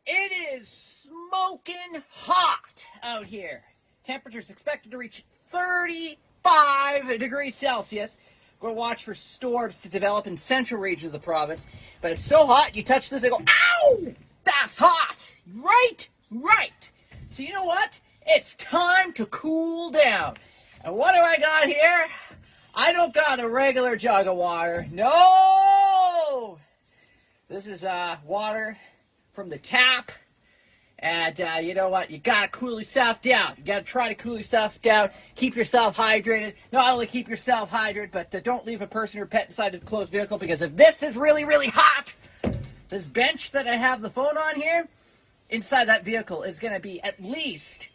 It is smoking hot out here. Temperatures expected to reach 35 degrees Celsius. We're going to watch for storms to develop in central regions of the province. But it's so hot, you touch this and go, ow! That's hot! Right? Right. So you know what? It's time to cool down. And what do I got here? I don't got a regular jug of water. No! This is water from the tap. And you know what? You got to cool yourself down. You got to try to cool yourself down. Keep yourself hydrated. Not only keep yourself hydrated, but don't leave a person or pet inside the closed vehicle, because if this is really, really hot, this bench that I have the phone on here, inside that vehicle is going to be at least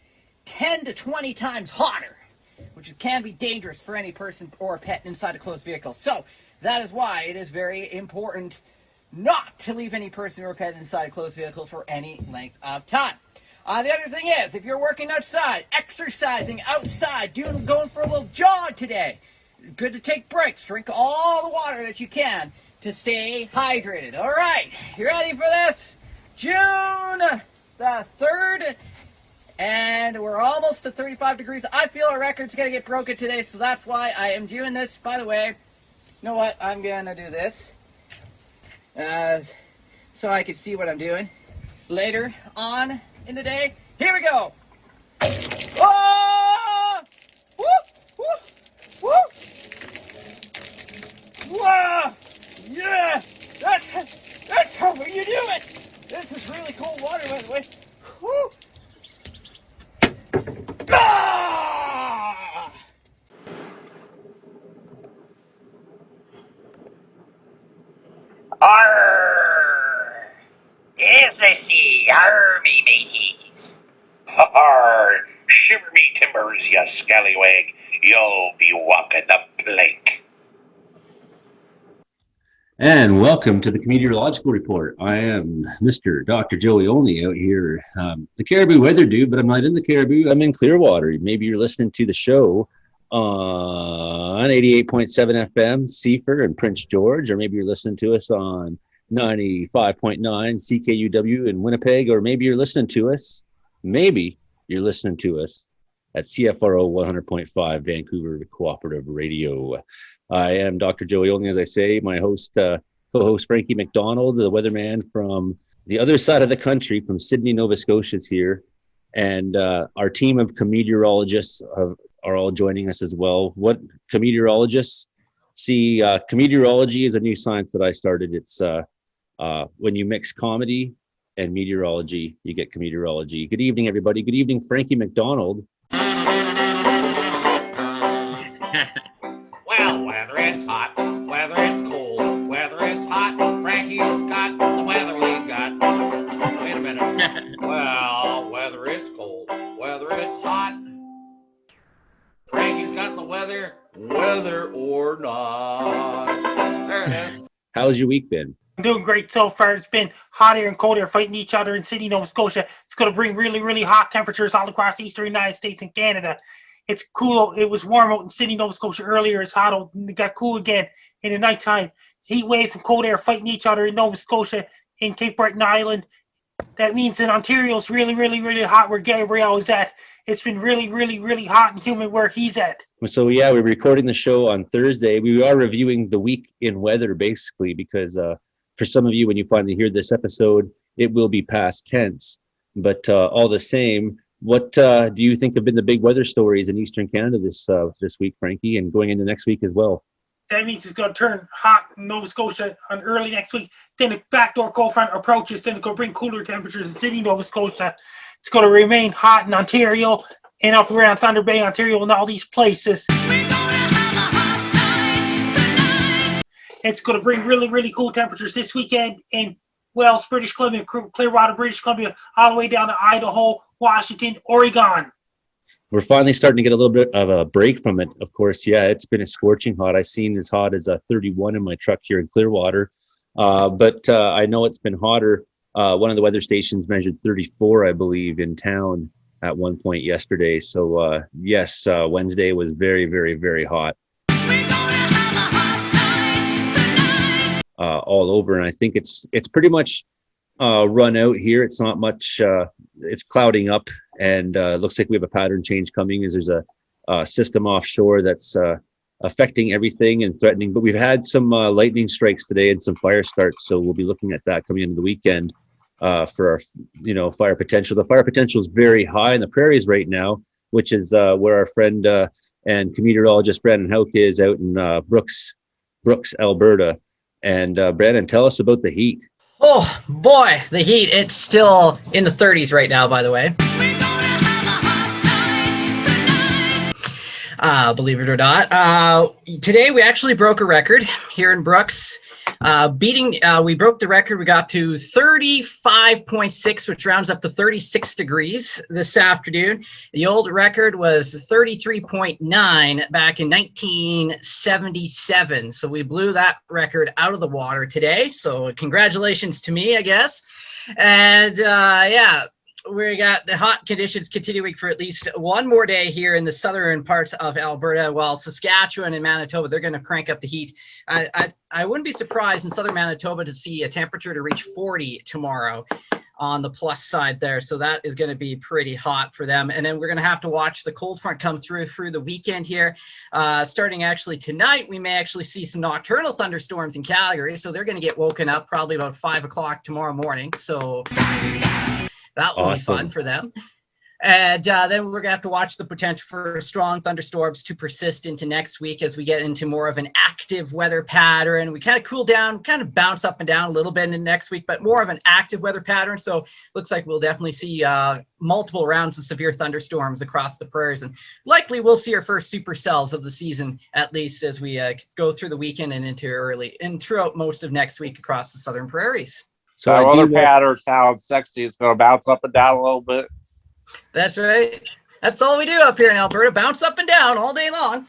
10 to 20 times hotter, which can be dangerous for any person or pet inside a closed vehicle. So that is why it is very important not to leave any person or pet inside a closed vehicle for any length of time. The other thing is, if you're working outside, exercising outside, going for a little jog today, good to take breaks. Drink all the water that you can to stay hydrated. All right, you ready for this? June the 3rd, and we're almost to 35 degrees. I feel our record's going to get broken today, so that's why I am doing this. By the way, you know what? I'm going to do this so I can see what I'm doing later on in the day. Here we go. Oh! Woo! Woo! Woo! Wow! Yeah! That's how you do it! This is really cold water, by the way. Woo! Ah! Arr! Yes, I see. Arr, me mateys. Arr! Shiver me timbers, you scallywag. You'll be walking the plank. And welcome to the Comedeorological Report. I am Mr. Dr. Joey Only out here. The Caribou weather dude, but I'm not in the Caribou. I'm in Clearwater. Maybe you're listening to the show on 88.7 FM, CFUR and Prince George, or maybe you're listening to us on 95.9 CKUW in Winnipeg, or maybe you're listening to us at CFRO 100.5 Vancouver Cooperative Radio. I am Dr. Joey Only, as I say. My co-host Frankie MacDonald, the weatherman from the other side of the country, from Sydney, Nova Scotia, is here. And our team of comedeorologists are all joining us as well. What comedeorologists? See, comedeorology is a new science that I started. It's when you mix comedy and meteorology, you get comedeorology. Good evening, everybody. Good evening, Frankie MacDonald. Well, whether it's hot, whether it's cold, whether it's hot, Frankie's got the weather we got. Wait a minute. Well, whether it's cold, whether it's hot, Frankie's got the weather, whether or not. There it is. How's your week been? I'm doing great so far. It's been hot air and cold air fighting each other in Sydney, Nova Scotia. It's going to bring really, really hot temperatures all across the eastern United States and Canada. It's cool. It was warm out in Sydney, Nova Scotia earlier. It's hot out. It got cool again in the nighttime. Heat wave and cold air fighting each other in Nova Scotia, in Cape Breton Island. That means in Ontario it's really, really, really hot where Gabriel is at. It's been really, really, really hot and humid where he's at. So yeah, we're recording the show on Thursday. We are reviewing the week in weather, basically, because for some of you, when you finally hear this episode, it will be past tense. But all the same, what do you think have been the big weather stories in Eastern Canada this week, Frankie, and going into next week as well? That means it's going to turn hot in Nova Scotia on early next week. Then the backdoor cold front approaches. Then it's going to bring cooler temperatures in Sydney, Nova Scotia. It's going to remain hot in Ontario and up around Thunder Bay, Ontario, and all these places. We're gonna have a hot time tonight. It's going to bring really, really cool temperatures this weekend in Wells, British Columbia, Clearwater, British Columbia, all the way down to Idaho, Washington, Oregon. We're finally starting to get a little bit of a break from it. Of course, yeah, it's been a scorching hot. I've seen as hot as 31 in my truck here in Clearwater. But I know it's been hotter. One of the weather stations measured 34, I believe, in town at one point yesterday. So, yes, Wednesday was very, very, very hot. We're gonna have a hot time tonight. All over. And I think it's pretty much run out here. It's not much. It's clouding up, and looks like we have a pattern change coming. As there's a system offshore that's affecting everything and threatening. But we've had some lightning strikes today and some fire starts, so we'll be looking at that coming into the weekend for our fire potential. The fire potential is very high in the prairies right now, which is where our friend and Comedeorologist Brandon Houck is out in Brooks, Alberta. And Brandon, tell us about the heat. Oh boy, the heat. It's still in the 30s right now, by the way. Believe it or not. Today we actually broke a record here in Brooks. We broke the record. We got to 35.6, which rounds up to 36 degrees this afternoon. The old record was 33.9 back in 1977. So we blew that record out of the water today. So congratulations to me, I guess. And we got the hot conditions continuing for at least one more day here in the southern parts of Alberta, while Saskatchewan and Manitoba, they're going to crank up the heat. I wouldn't be surprised in southern Manitoba to see a temperature to reach 40 tomorrow on the plus side there. So that is going to be pretty hot for them. And then we're going to have to watch the cold front come through the weekend here. Starting actually tonight, we may actually see some nocturnal thunderstorms in Calgary. So they're going to get woken up probably about 5 o'clock tomorrow morning. So that will be fun for them. And then we're going to have to watch the potential for strong thunderstorms to persist into next week as we get into more of an active weather pattern. We kind of cool down, kind of bounce up and down a little bit in next week, but more of an active weather pattern. So looks like we'll definitely see multiple rounds of severe thunderstorms across the prairies. And likely we'll see our first supercells of the season, at least as we go through the weekend and throughout most of next week across the southern prairies. So our weather pattern sounds sexy. It's going to bounce up and down a little bit. That's right. That's all we do up here in Alberta. Bounce up and down all day long.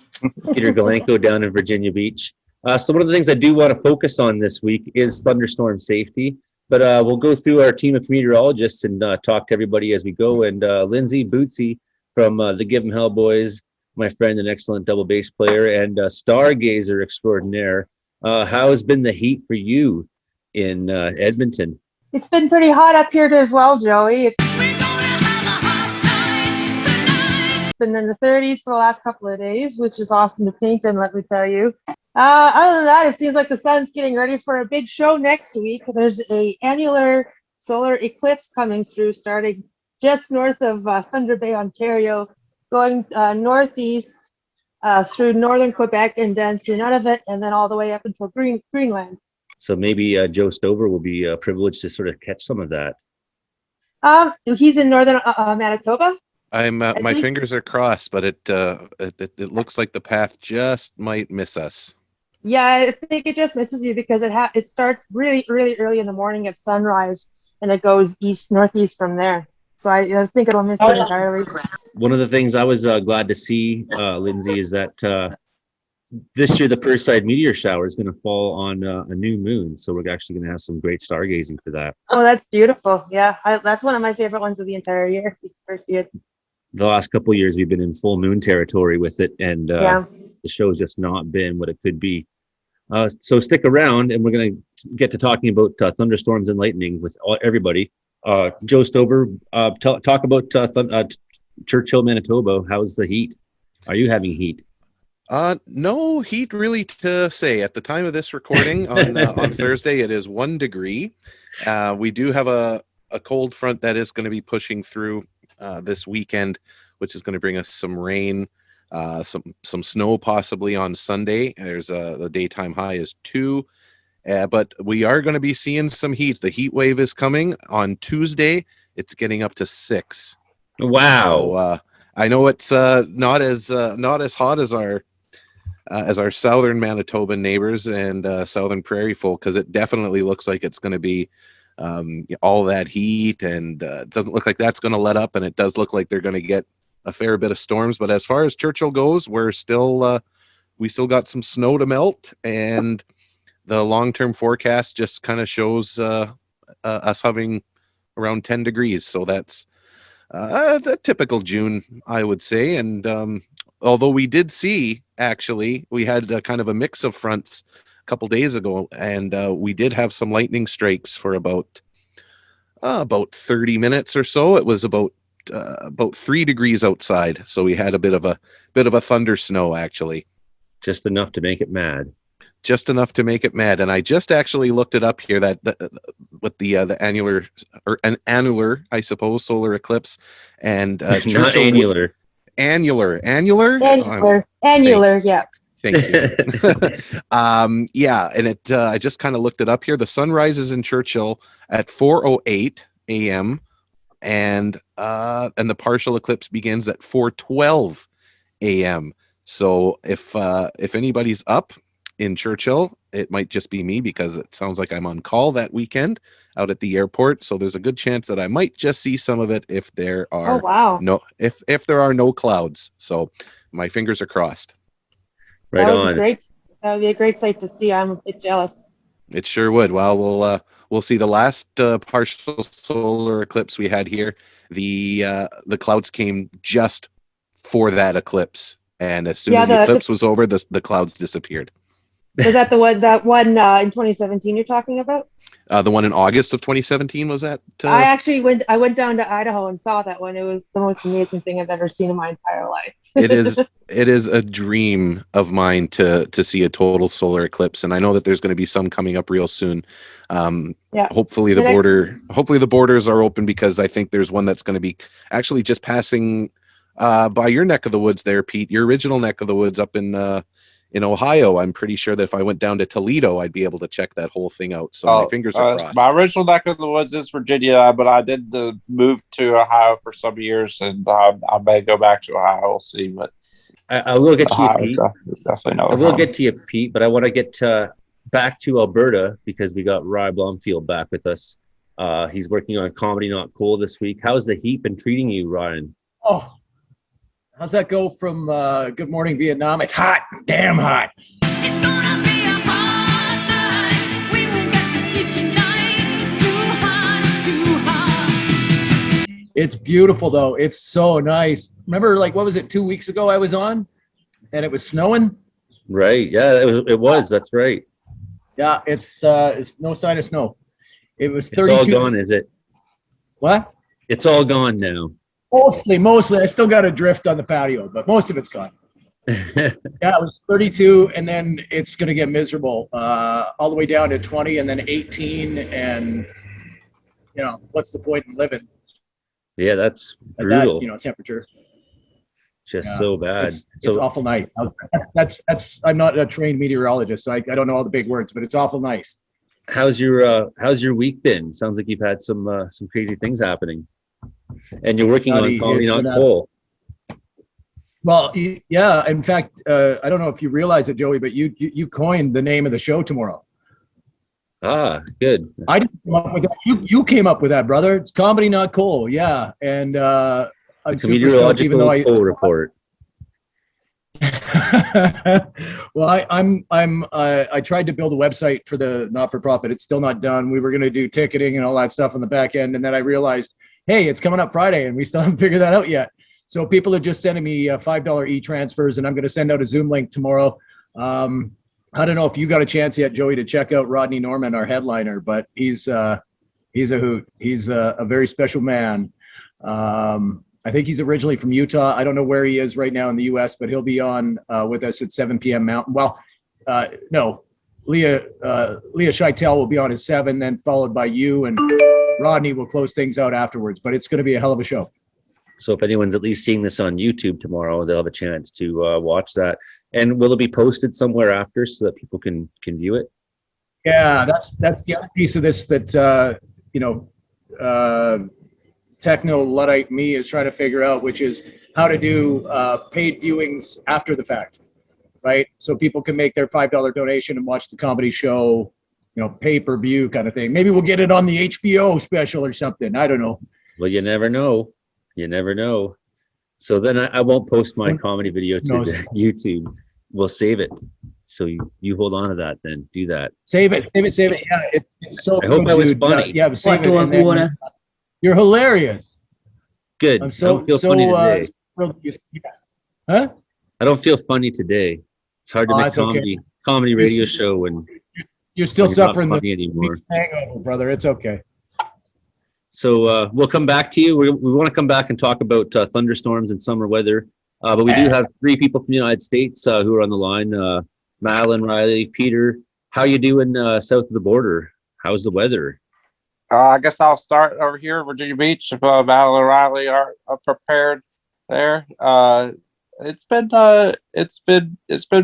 Peter Galanko down in Virginia Beach. So one of the things I do want to focus on this week is thunderstorm safety. But we'll go through our team of meteorologists and talk to everybody as we go. And Lindsay Bootsy from the Give 'em Hell Boys, my friend, an excellent double bass player and stargazer extraordinaire. How has been the heat for you in Edmonton? It's been pretty hot up here as well, Joey. It's been in the 30s for the last couple of days, which is awesome to paint in, let me tell you. Other than that, it seems like the sun's getting ready for a big show next week. There's a annular solar eclipse coming through, starting just north of Thunder Bay, Ontario, going northeast through northern Quebec and then through Nunavut, and then all the way up until Greenland. So maybe Joe Stover will be privileged to sort of catch some of that. He's in northern Manitoba. My fingers are crossed, but it looks like the path just might miss us. Yeah, I think it just misses you because it starts really, really early in the morning at sunrise, and it goes northeast from there. So I think it'll miss you entirely. One of the things I was glad to see, Lindsay, is that this year the Parasite meteor shower is going to fall on a new moon. So we're actually going to have some great stargazing for that. Oh, that's beautiful. Yeah, that's one of my favorite ones of the entire year. The last couple of years we've been in full moon territory with it, and the show's just not been what it could be. So stick around, and we're going to get to talking about thunderstorms and lightning with everybody. Joe Stover, talk about Churchill, Manitoba. How's the heat? Are you having heat? No heat really to say. At the time of this recording on Thursday, it is 1 degree. We do have a cold front that is going to be pushing through this weekend, which is going to bring us some rain, some snow possibly on Sunday. There's the daytime high is 2, but we are going to be seeing some heat. The heat wave is coming on Tuesday. It's getting up to 6. Wow. So, I know it's not as hot as our southern Manitoban neighbors and southern prairie folk, because it definitely looks like it's going to be all that heat, and it doesn't look like that's going to let up, and it does look like they're going to get a fair bit of storms. But as far as Churchill goes, we still got some snow to melt, and the long-term forecast just kind of shows us having around 10 degrees. So that's the typical June, I would say. And although we did see, actually, we had kind of a mix of fronts a couple days ago, and we did have some lightning strikes for about about 30 minutes or so. It was about 3 degrees outside, so we had a bit of a thunder snow, actually. Just enough to make it mad. Just enough to make it mad. And I just actually looked it up here that with the annular, or an annular, I suppose, solar eclipse, and Not annular. Annular. Annular, yeah. Thank you. Yeah, and it I just kind of looked it up here. The sun rises in Churchill at 4:08 a.m. and the partial eclipse begins at 4:12 a.m. So if anybody's up in Churchill, it might just be me, because it sounds like I'm on call that weekend out at the airport. So there's a good chance that I might just see some of it if there are if there are no clouds. So my fingers are crossed. Right that would on. Be great. That would be a great sight to see. I'm a bit jealous. It sure would. Well, we'll see. The last partial solar eclipse we had here, the clouds came just for that eclipse, and as soon as the eclipse was over, the clouds disappeared. Was that the one in 2017 you're talking about? The one in August of 2017, was that? I went down to Idaho and saw that one. It was the most amazing thing I've ever seen in my entire life. It is a dream of mine to see a total solar eclipse, and I know that there's going to be some coming up real soon. Hopefully the borders are open, because I think there's one that's going to be actually just passing by your neck of the woods there, Pete, your original neck of the woods up in Ohio. I'm pretty sure that if I went down to Toledo, I'd be able to check that whole thing out. So my fingers are crossed. My original neck of the woods is Virginia, but I did move to Ohio for some years, and I may go back to Ohio. We'll see. But I will get to you, Pete. Definitely no. I will get to you, Pete. But I want to get back to Alberta, because we got Ryan Blomfield back with us. He's working on Comedy Not Cool this week. How's the heat been treating you, Ryan? Oh. How's that go from Good Morning Vietnam? It's hot, damn hot. It's gonna be a hot night. We won't get to sleep tonight. Too hot. It's beautiful though. It's so nice. Remember, like, what was it, 2 weeks ago I was on, and it was snowing? Right. Yeah, it was. That's right. Yeah, it's no sign of snow. It was 32. It's all gone, is it? What? It's all gone now. Mostly. I still got a drift on the patio, but most of it's gone. Yeah, it was 32, and then it's going to get miserable all the way down to 20, and then 18, and what's the point in living? Yeah, that's brutal. That, temperature. Just so bad. It's awful nice. That's. I'm not a trained meteorologist, so I don't know all the big words, but it's awful nice. How's your week been? Sounds like you've had some crazy things happening. And you're working on Comedy Not Cool. Well, yeah. In fact, I don't know if you realize it, Joey, but you coined the name of the show tomorrow. Ah, good. I didn't come up with that. You came up with that, brother. It's Comedy Not Cool. Yeah, and I'm Comedeorological even though report. Well, I tried to build a website for the not-for-profit. It's still not done. We were going to do ticketing and all that stuff on the back end, and then I realized, hey, it's coming up Friday, and we still haven't figured that out yet. So people are just sending me $5 e-transfers, and I'm going to send out a Zoom link tomorrow. I don't know if you got a chance yet, Joey, to check out Rodney Norman, our headliner, but he's a hoot. He's a very special man. I think he's originally from Utah. I don't know where he is right now in the U.S., but he'll be on with us at 7 p.m. Mountain. Well, no, Leah Scheitel will be on at 7, then followed by you, and Rodney will close things out afterwards. But it's going to be a hell of a show. So if anyone's at least seeing this on YouTube tomorrow, they'll have a chance to watch that. And will it be posted somewhere after so that people can view it? Yeah, that's the other piece of this that techno Luddite me is trying to figure out, which is how to do paid viewings after the fact, right? So people can make their $5 donation and watch the comedy show, pay-per-view kind of thing. Maybe we'll get it on the HBO special or something. I don't know. Well, you never know. You never know. So then I won't post my comedy video to YouTube. We'll save it. So you hold on to that then. Do that. Save it. Yeah, it's so I hope I was funny. Yeah, but save it. You're hilarious. Good. I'm so I don't feel funny today. Huh? I don't feel funny today. It's hard to make comedy radio show and you're still suffering the hangover, brother. It's okay. So we'll come back to you. We want to come back and talk about thunderstorms and summer weather. But we do have 3 people from the United States who are on the line. Madeline, Riley, Peter. How you doing south of the border? How's the weather? I guess I'll start over here at Virginia Beach. If Madeline and Riley are prepared there. It's been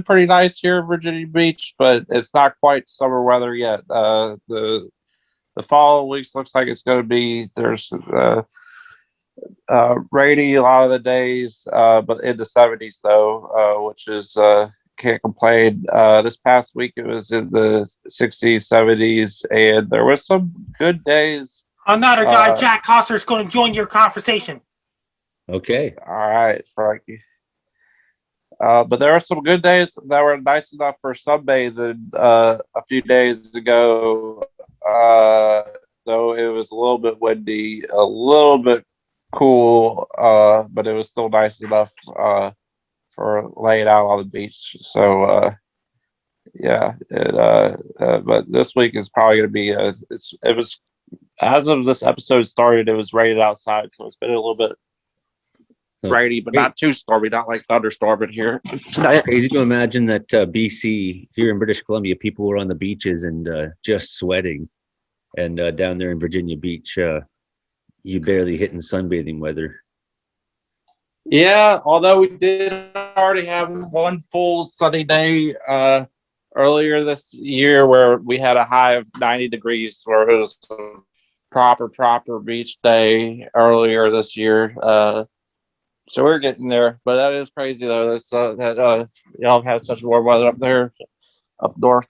pretty nice here in Virginia Beach, but it's not quite summer weather yet. The following weeks looks like it's going to be rainy a lot of the days, but in the 70s though, which is can't complain. This past week it was in the 60s, 70s, and there was some good days. Another guy, Jack Coster, is going to join your conversation. Okay. All right, Frankie. But there were some good days that were nice enough for sunbathing a few days ago. Though it was a little bit windy, a little bit cool, but it was still nice enough for laying out on the beach. So yeah, but this week is probably going to be it was, as of this episode started, it was rated outside, so it's been a little bit rainy, but not too stormy, not like thunderstorming here. Crazy to imagine that BC, here in British Columbia, people were on the beaches and just sweating, and down there in Virginia Beach, you barely hitting sunbathing weather. Yeah, although we did already have one full sunny day earlier this year where we had a high of 90 degrees, where it was a proper beach day earlier this year. So we're getting there, but that is crazy though. That's that y'all have had such warm weather up there, up north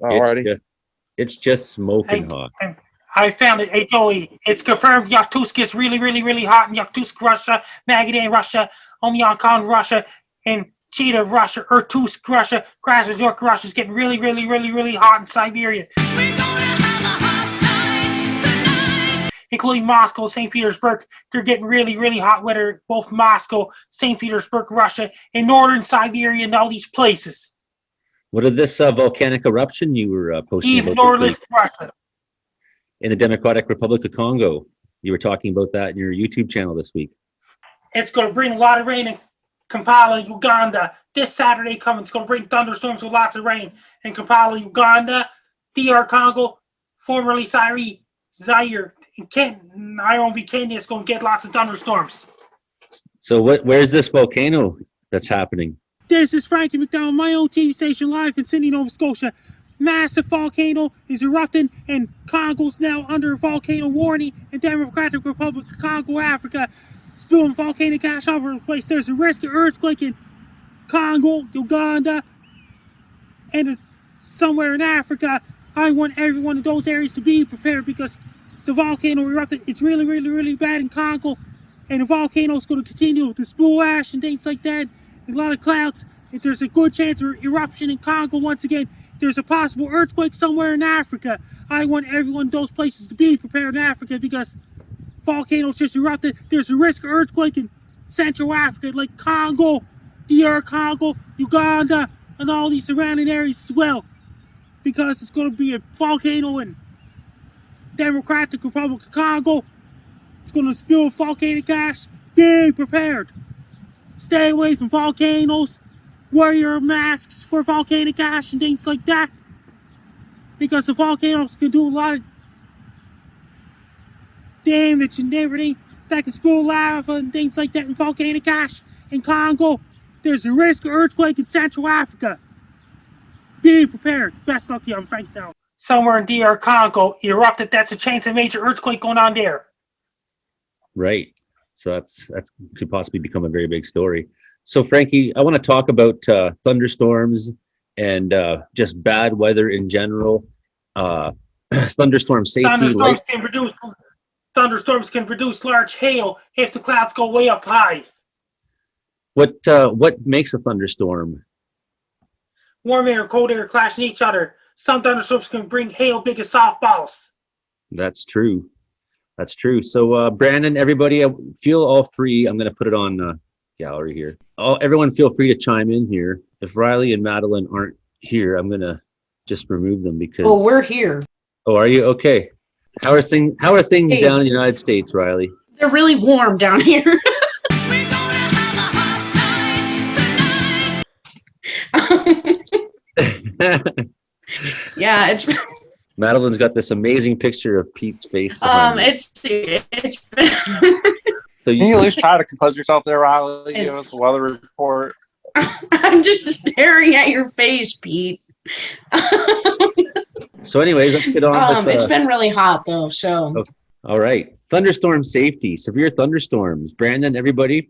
already. It's just smoking hot. I found it. Hey, Joey, it's confirmed Yakutsk is really, really, really hot in Yakutsk, Russia, Magadan, Russia, Oymyakon, Russia, and Chita, Russia, Irkutsk, Russia, Krasnoyarsk, Russia is getting really, really, really, really hot in Siberia. Including Moscow, St. Petersburg. They're getting really, really hot weather, both Moscow, St. Petersburg, Russia, and northern Siberia, and all these places. What is this volcanic eruption you were posting Even about northern Russia. in the Democratic Republic of Congo? You were talking about that in your YouTube channel this week. It's going to bring a lot of rain in Kampala, Uganda. This Saturday coming, it's going to bring thunderstorms with lots of rain in Kampala, Uganda, DR Congo, formerly Zaire, and Kenya is going to get lots of thunderstorms. So where's this volcano that's happening? This is Frankie MacDonald, my own TV station live in Sydney, Nova Scotia. Massive volcano is erupting, and Congo's now under volcano warning in Democratic Republic of Congo, Africa. Spewing volcanic ash all over the place. There's a risk of earthquake in Congo, Uganda, and somewhere in Africa. I want every one of those areas to be prepared because the volcano erupted. It's really, really, really bad in Congo, and the volcano is going to continue to spew ash and things like that. And a lot of clouds. If there's a good chance of eruption in Congo once again. There's a possible earthquake somewhere in Africa. I want everyone in those places to be prepared in Africa because volcanoes just erupted. There's a risk of earthquake in Central Africa, like Congo, DR Congo, Uganda, and all these surrounding areas as well. Because it's going to be a volcano in Democratic Republic of Congo. It's going to spill volcanic ash. Be prepared. Stay away from volcanoes. Wear your masks for volcanic ash and things like that. Because the volcanoes can do a lot of damage and everything that can spill lava and things like that in volcanic ash in Congo. There's a risk of earthquake in Central Africa. Be prepared. Best luck to you. I'm Frank now. Somewhere in DR Congo erupted. That's a chance of major earthquake going on there. Right. So that's could possibly become a very big story. So Frankie, I want to talk about thunderstorms and just bad weather in general. Thunderstorm safety. Thunderstorms can produce large hail if the clouds go way up high. What makes a thunderstorm? Warm air and cold air clashing each other. Some thunderstorms can bring hail big as softballs. That's true. That's true. So Brandon, everybody, feel all free. I'm going to put it on gallery here. Everyone feel free to chime in here. If Riley and Madeline aren't here, I'm going to just remove them because... Oh, we're here. Oh, are you? Okay. How are things Hey. down in the United States, Riley? They're really warm down here. Yeah, it's Madeline's got this amazing picture of Pete's face. behind her. it's So Can you at least try to compose yourself there, Riley? Give It's- us a weather report. I'm just staring at your face, Pete. So anyways, let's get on with It's been really hot though, so Okay. All right. Thunderstorm safety, severe thunderstorms. Brandon, everybody,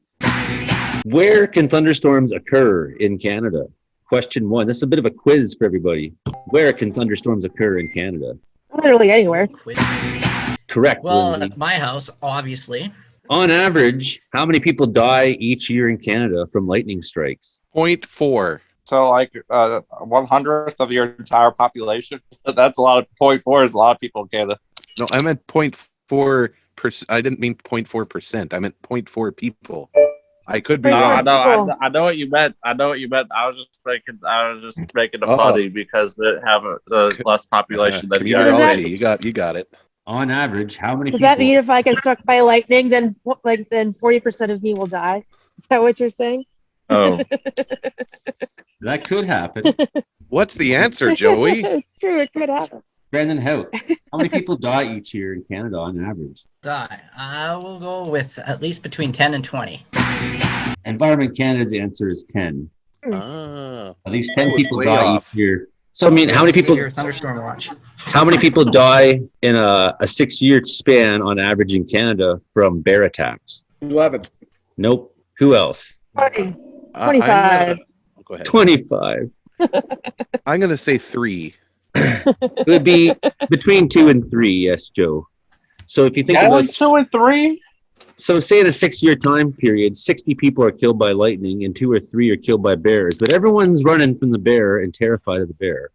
where can thunderstorms occur in Canada? Question 1. This is a bit of a quiz for everybody. Where can thunderstorms occur in Canada? Literally anywhere. Correct. Well, Lindsay. at my house, obviously. On average, how many people die each year in Canada from lightning strikes? 0.4. So, like 1/100th of your entire population. That's a lot of 0.4 is a lot of people in Canada. No, I meant 0.4%. I didn't mean 0.4%. I meant 0.4 people. I could be No, wrong. I know what you meant. I know what you meant. I was just making a Uh-oh. funny because they have a less population than you Comediology. guys. You got it. On average, how many Does people? that mean if I get struck by lightning, then 40% of me will die? Is that what you're saying? Oh, That could happen. What's the answer, Joey? It's true. It could happen. Brandon Houck, how many people die each year in Canada on average? Die. I will go with at least between 10 and 20. Environment Canada's answer is 10. Ah, At least 10 was people way die off. each year. So I mean, how many people? Your thunderstorm watch. How many people die in a 6-year span on average in Canada from bear attacks? 11. Nope. Who else? 20. I'm 25. go ahead. 25. I'm gonna say 3. It would be between 2 and 3. Yes, Joe. So if you think about, 2 and 3. so say in a 6-year time period, 60 people are killed by lightning and 2 or 3 are killed by bears, but everyone's running from the bear and terrified of the bear.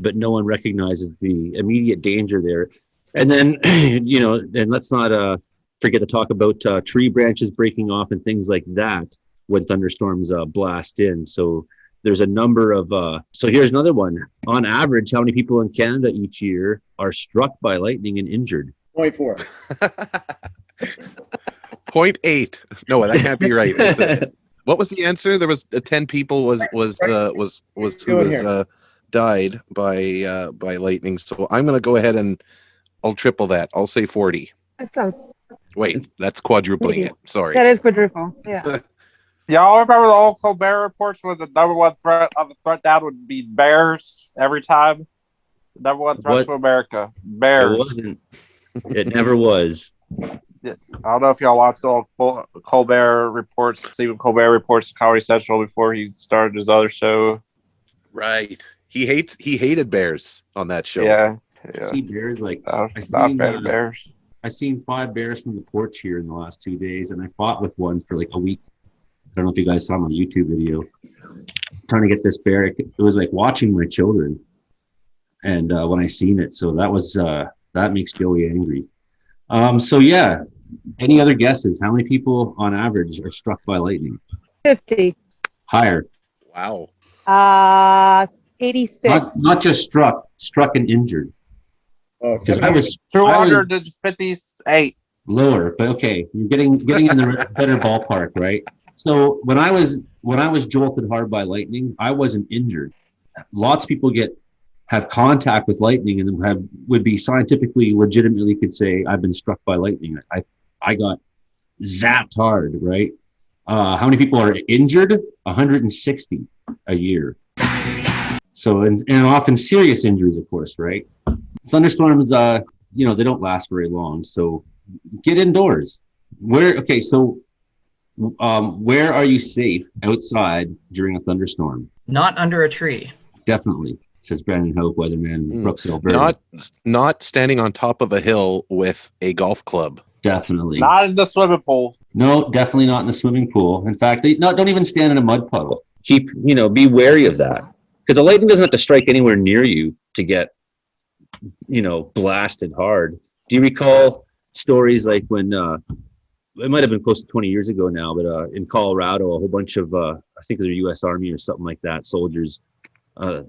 But no one recognizes the immediate danger there. And then, and let's not forget to talk about tree branches breaking off and things like that when thunderstorms blast in. So there's a number of, so here's another one. On average, how many people in Canada each year are struck by lightning and injured? 0.4. 0.8. No, that can't be right. What was the answer? There was 10 people died by lightning. So I'm gonna go ahead and I'll triple that. I'll say 40. That sounds. Wait, that's quadrupling it. Sorry. That is quadruple. Yeah. Y'all remember the old Colbert reports where the number one threat of the threat down would be bears every time? The number one threat What? to America. It Bears. wasn't. It never was. I don't know if y'all watched the old Colbert reports, Stephen Colbert reports to Comedy Central before he started his other show. Right. He hated bears on that show. Yeah. I see bears like Not I a seen, fan of bears. I seen 5 bears from the porch here in the last 2 days, and I fought with one for like a week. I don't know if you guys saw my YouTube video. Trying to get this bear. It was like watching my children, and when I seen it, so that was that makes Joey angry. So yeah, any other guesses? How many people on average are struck by lightning? 50. Higher. Wow. 86. Not just struck and injured. Oh, Because I was 258. lower, but okay, you're getting in the better ballpark, right? So when I was jolted hard by lightning, I wasn't injured. Lots of people have contact with lightning and would be scientifically legitimately could say I've been struck by lightning. I got zapped hard, right? How many people are injured? 160 a year. So and often serious injuries, of course, right? Thunderstorms, they don't last very long. So get indoors. Where are you safe outside during a thunderstorm? Not under a tree. Definitely, says Brandon Houck, weatherman, Brooks, Alberta. Not standing on top of a hill with a golf club. Definitely. Not in the swimming pool. No, definitely not in the swimming pool. In fact, don't even stand in a mud puddle. Be wary of that. Because the lightning doesn't have to strike anywhere near you to get, blasted hard. Do you recall stories like when, it might have been close to 20 years ago now, but in Colorado, a whole bunch of, I think they're U.S. Army or something like that, soldiers,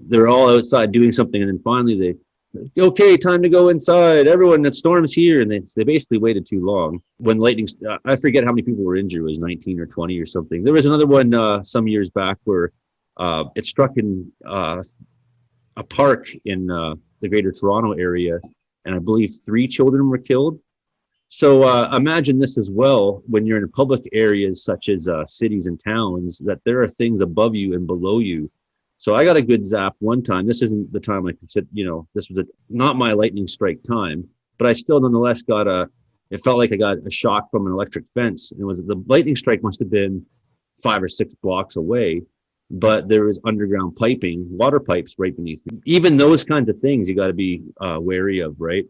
they're all outside doing something, and then finally okay, time to go inside. Everyone, the storm's here. And they basically waited too long. When lightning, I forget how many people were injured. It was 19 or 20 or something. There was another one some years back where it struck in a park in the Greater Toronto area, and I believe 3 children were killed. So imagine this as well when you're in public areas such as cities and towns, that there are things above you and below you. So I got a good zap one time. This isn't the time I consider, this was not my lightning strike time, but I still nonetheless it felt like I got a shock from an electric fence. And the lightning strike must have been 5 or 6 blocks away, but there was underground piping, water pipes right beneath me. Even those kinds of things you got to be wary of, right?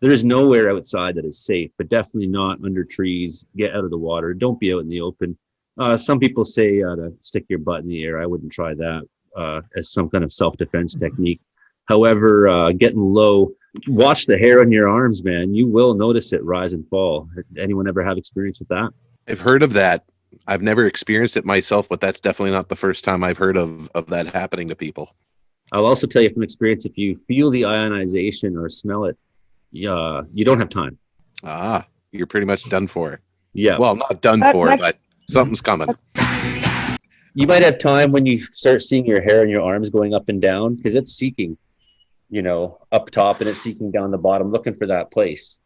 There is nowhere outside that is safe, but definitely not under trees. Get out of the water. Don't be out in the open. Some people say to stick your butt in the air. I wouldn't try that as some kind of self-defense technique. However, getting low, watch the hair on your arms, man. You will notice it rise and fall. Anyone ever have experience with that? I've heard of that. I've never experienced it myself, but that's definitely not the first time I've heard of that happening to people. I'll also tell you from experience, if you feel the ionization or smell it, you don't have time. You're pretty much done for. Yeah. Well, not done for, but something's coming. You might have time when you start seeing your hair on your arms going up and down, because it's seeking, up top, and it's seeking down the bottom, looking for that place.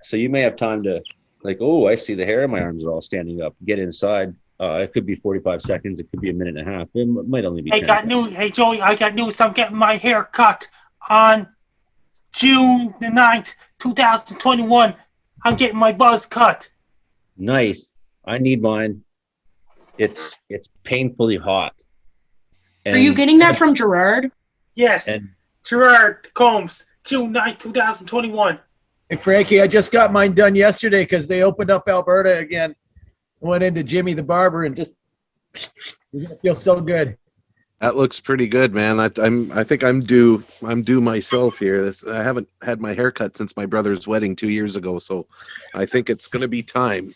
So you may have time to I see the hair on my arms are all standing up. Get inside. It could be 45 seconds. It could be a minute and a half. It might only be 10 seconds. Hey, Joey, I got news. I'm getting my hair cut on June the 9th, 2021. I'm getting my buzz cut. Nice. I need mine. It's painfully hot. Are you getting that from Gerard? Yes. Gerard Combs, June 9th, 2021. Hey, Frankie, I just got mine done yesterday because they opened up Alberta again. Went into Jimmy the barber and just feels so good. That looks pretty good, man. I think I'm due myself here. I haven't had my haircut since my brother's wedding 2 years ago, so I think it's going to be time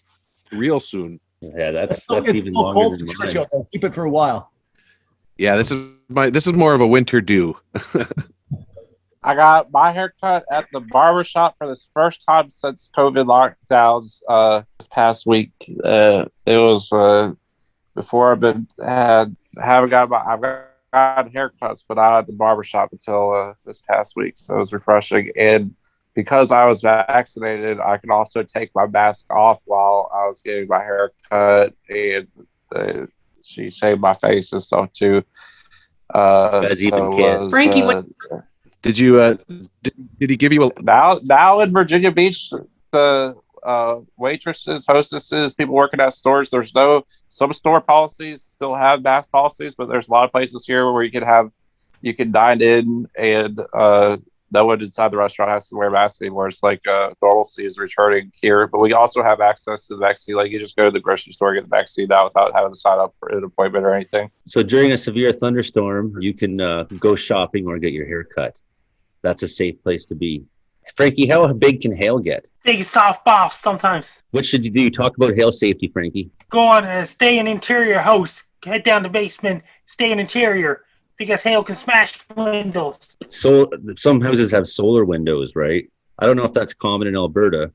real soon. Yeah, that's even longer than mine. I'll keep it for a while. Yeah, this is more of a winter due. I got my haircut at the barber shop for this first time since COVID lockdowns this past week. It was before I've gotten haircuts, but I had the barber shop until this past week, so it was refreshing. And because I was vaccinated, I could also take my mask off while I was getting my haircut, and she shaved my face and stuff too. Frankie, did you? Did he give you a? Now in Virginia Beach, the waitresses, hostesses, people working at stores, some store policies still have mask policies, but there's a lot of places here where you can dine in and no one inside the restaurant has to wear masks anymore. It's like normalcy is returning here, but we also have access to the vaccine. Like you just go to the grocery store, get the vaccine now without having to sign up for an appointment or anything. So during a severe thunderstorm, you can go shopping or get your hair cut. That's a safe place to be. Frankie, how big can hail get? Big softball sometimes. What should you do? Talk about hail safety, Frankie. Go on and stay in interior house. Head down the basement, stay in interior, because hail can smash windows. So some houses have solar windows, right? I don't know if that's common in Alberta,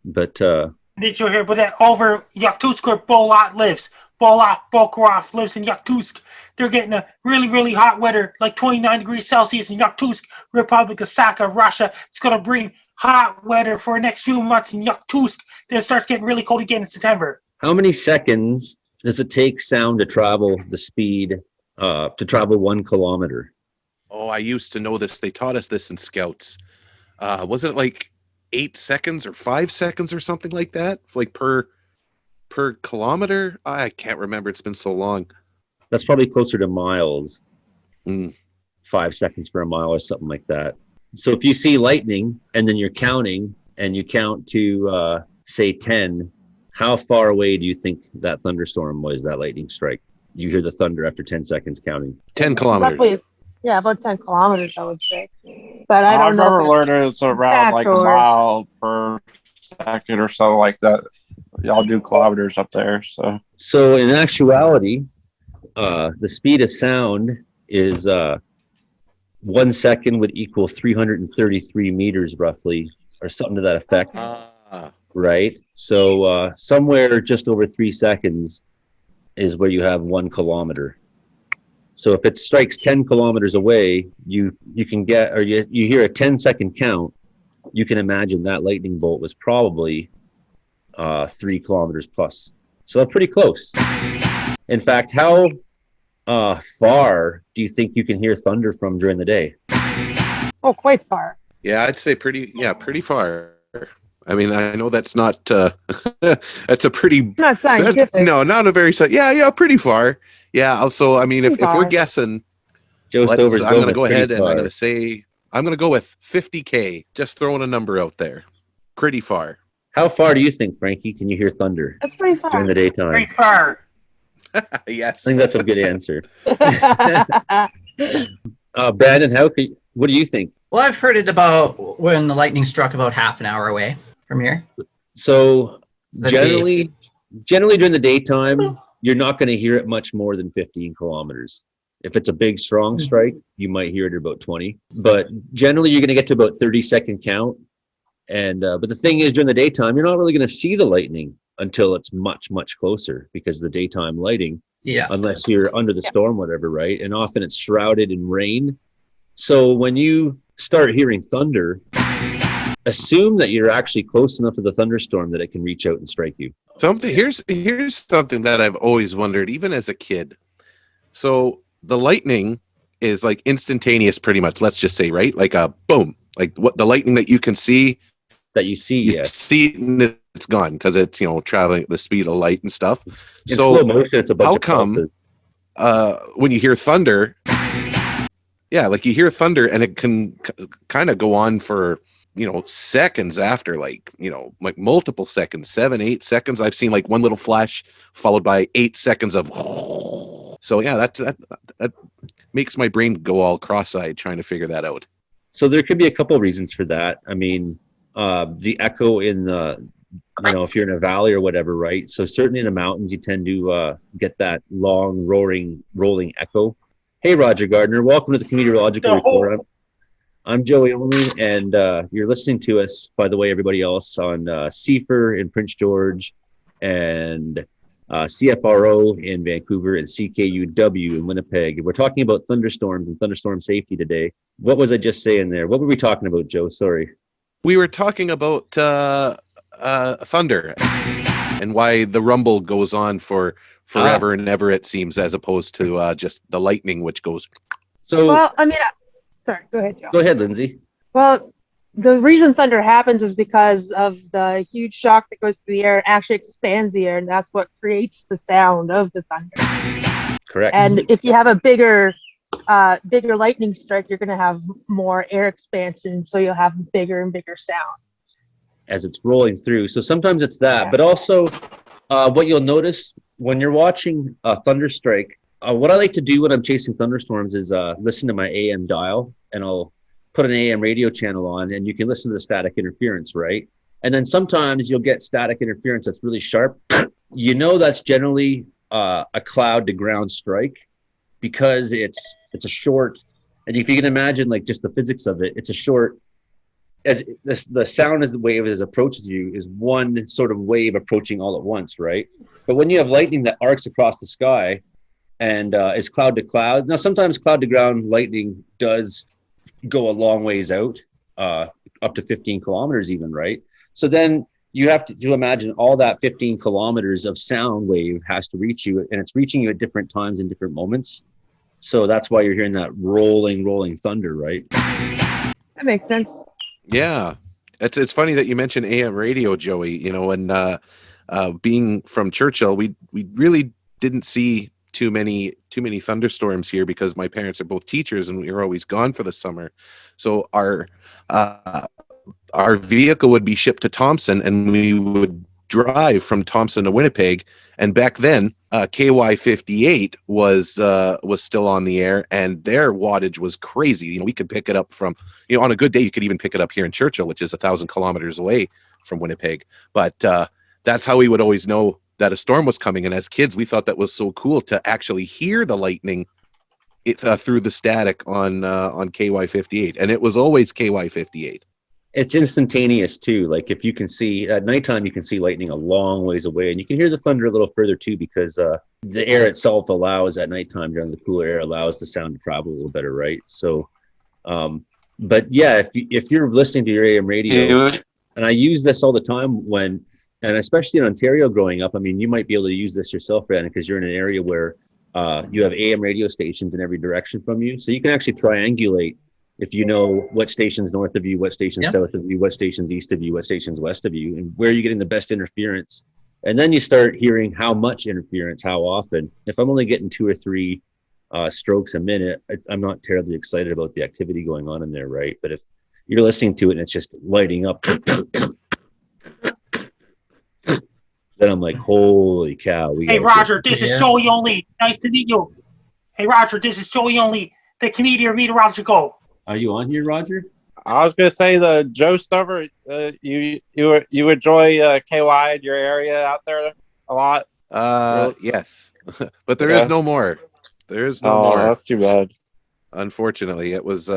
but did you hear? But that over Yakutsk where Bolot lives. Bueckert lives in Yakutsk. They're getting a really, really hot weather, like 29 degrees Celsius in Yakutsk, Republic of Sakha, Russia. It's going to bring hot weather for the next few months in Yakutsk. Then it starts getting really cold again in September. How many seconds does it take sound to travel the speed to travel 1 kilometer? Oh, I used to know this. They taught us this in Scouts. Wasn't it like 8 seconds or 5 seconds or something like that? Like per kilometer? I can't remember. It's been so long. That's probably closer to miles. 5 seconds for a mile or something like that. So if you see lightning and then you're counting and you count to say 10, how far away do you think that thunderstorm was, that lightning strike? You hear the thunder after 10 seconds counting. 10 kilometers. Roughly, yeah, about 10 kilometers, I would say. But I don't know. I remember learning it's around like a mile per second or something like that. Y'all do kilometers up there. So in actuality, the speed of sound is 1 second would equal 333 meters roughly, or something to that effect. Right? So somewhere just over 3 seconds is where you have 1 kilometer. So if it strikes 10 kilometers away, you can get, or you hear a 10-second count, you can imagine that lightning bolt was probably 3 kilometers plus. So that's pretty close. In fact, how far do you think you can hear thunder from during the day? Oh, quite far. Yeah, I'd say pretty far. I mean, I know that's not, that's a pretty, Not scientific. no, not a very, pretty far. Yeah. Also, I mean, if we're guessing, Joe Stover's I'm going to go pretty ahead and far. I'm going to say, I'm going to go with 50K, just throwing a number out there. Pretty far. How far do you think, Frankie, can you hear thunder That's pretty far. during the daytime? Pretty far. Yes. I think that's a good answer. Brandon, what do you think? Well, I've heard it about when the lightning struck about half an hour away from here. So That'd generally during the daytime, you're not going to hear it much more than 15 kilometers. If it's a big, strong strike, you might hear it at about 20. But generally, you're going to get to about 30-second count. And but the thing is, during the daytime, you're not really going to see the lightning until it's much, much closer, because the daytime lighting, unless you're under the storm, whatever, right? And often it's shrouded in rain. So when you start hearing thunder, assume that you're actually close enough to the thunderstorm that it can reach out and strike you. Here's something that I've always wondered, even as a kid. So the lightning is like instantaneous, pretty much. Let's just say, right? Like a boom, like what the lightning that you can see, see it and it's gone, because it's traveling at the speed of light and stuff. In slow motion, it's a bunch how of come pulses. when you hear thunder, like you hear thunder and it can kind of go on for seconds after, like multiple seconds, 7-8 seconds. I've seen like one little flash followed by 8 seconds of so that makes my brain go all cross-eyed trying to figure that out. So there could be a couple of reasons for that. I mean, the echo in the if you're in a valley or whatever, right? So certainly in the mountains, you tend to get that long, rolling echo. Hey, Roger Gardner, welcome to the Comedeorological Report. I'm Joey Only, and you're listening to us, by the way, everybody else, on CFUR in Prince George, and CFRO in Vancouver, and CKUW in Winnipeg. We're talking about thunderstorms and thunderstorm safety today. What was I just saying there? What were we talking about, Joe? Sorry. We were talking about thunder and why the rumble goes on for forever and ever, it seems, as opposed to just the lightning, which goes. So, well, I mean, sorry, go ahead, Joe. Go ahead, Lindsay. Well, the reason thunder happens is because of the huge shock that goes through the air and actually expands the air, and that's what creates the sound of the thunder. Correct. And if you have a bigger lightning strike, you're going to have more air expansion, so you'll have bigger and bigger sound as it's rolling through. So sometimes it's that, but also what you'll notice when you're watching a thunder strike, what I like to do when I'm chasing thunderstorms is listen to my AM dial, and I'll put an AM radio channel on, and you can listen to the static interference, right? And then sometimes you'll get static interference that's really sharp. That's generally a cloud to ground strike, because it's a short, and if you can imagine like just the physics of it, it's a short, as the sound of the wave as it approaches you is one sort of wave approaching all at once, right? But when you have lightning that arcs across the sky and is cloud to cloud, now sometimes cloud to ground lightning does go a long ways out, up to 15 kilometers even, right? So then you have to imagine all that 15 kilometers of sound wave has to reach you, and it's reaching you at different times in different moments. So that's why you're hearing that rolling thunder, right? That makes sense. Yeah, it's funny that you mentioned AM radio, Joey. And being from Churchill, we really didn't see too many thunderstorms here because my parents are both teachers and we were always gone for the summer. So our vehicle would be shipped to Thompson, and we would drive from Thompson to Winnipeg. And back then, KY58 was still on the air, and their wattage was crazy. We could pick it up from, on a good day, you could even pick it up here in Churchill, which is 1,000 kilometers away from Winnipeg. But that's how we would always know that a storm was coming. And as kids, we thought that was so cool to actually hear the lightning through the static on KY58, and it was always KY58. It's instantaneous too. Like if you can see at nighttime, you can see lightning a long ways away, and you can hear the thunder a little further too, because the air itself allows at nighttime, during the cooler air, allows the sound to travel a little better, right? So, but yeah, if you're listening to your AM radio, and I use this all the time and especially in Ontario growing up, I mean, you might be able to use this yourself, Brandon, because you're in an area where you have AM radio stations in every direction from you, so you can actually triangulate. If you know what station's north of you, what station's south of you, what station's east of you, what station's west of you, and where you're getting the best interference. And then you start hearing how much interference, how often. If I'm only getting 2 or 3 strokes a minute, I'm not terribly excited about the activity going on in there, right? But if you're listening to it and it's just lighting up, then I'm like, holy cow. Hey, Roger, this is Joey Only. Nice to meet you. Hey, Roger, this is Joey Only, the Comedeorological. Are you on here, Roger? I was gonna say the Joe Stover. You enjoy KY in your area out there a lot. Yes, but there is no more. There is no more. That's too bad. Unfortunately, it was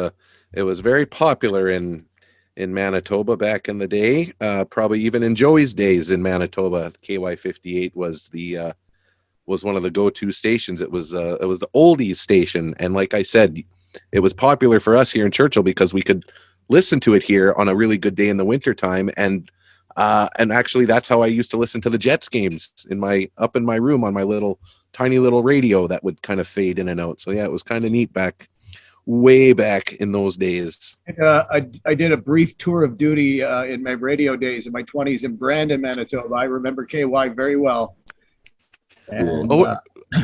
very popular in Manitoba back in the day. Probably even in Joey's days in Manitoba, KY58 was one of the go-to stations. It was the oldies station, and like I said, it was popular for us here in Churchill because we could listen to it here on a really good day in the wintertime. And actually that's how I used to listen to the Jets games up in my room on my tiny little radio that would kind of fade in and out. So yeah, it was kind of neat way back in those days. I did a brief tour of duty in my radio days in my 20s in Brandon, Manitoba. I remember KY very well. And,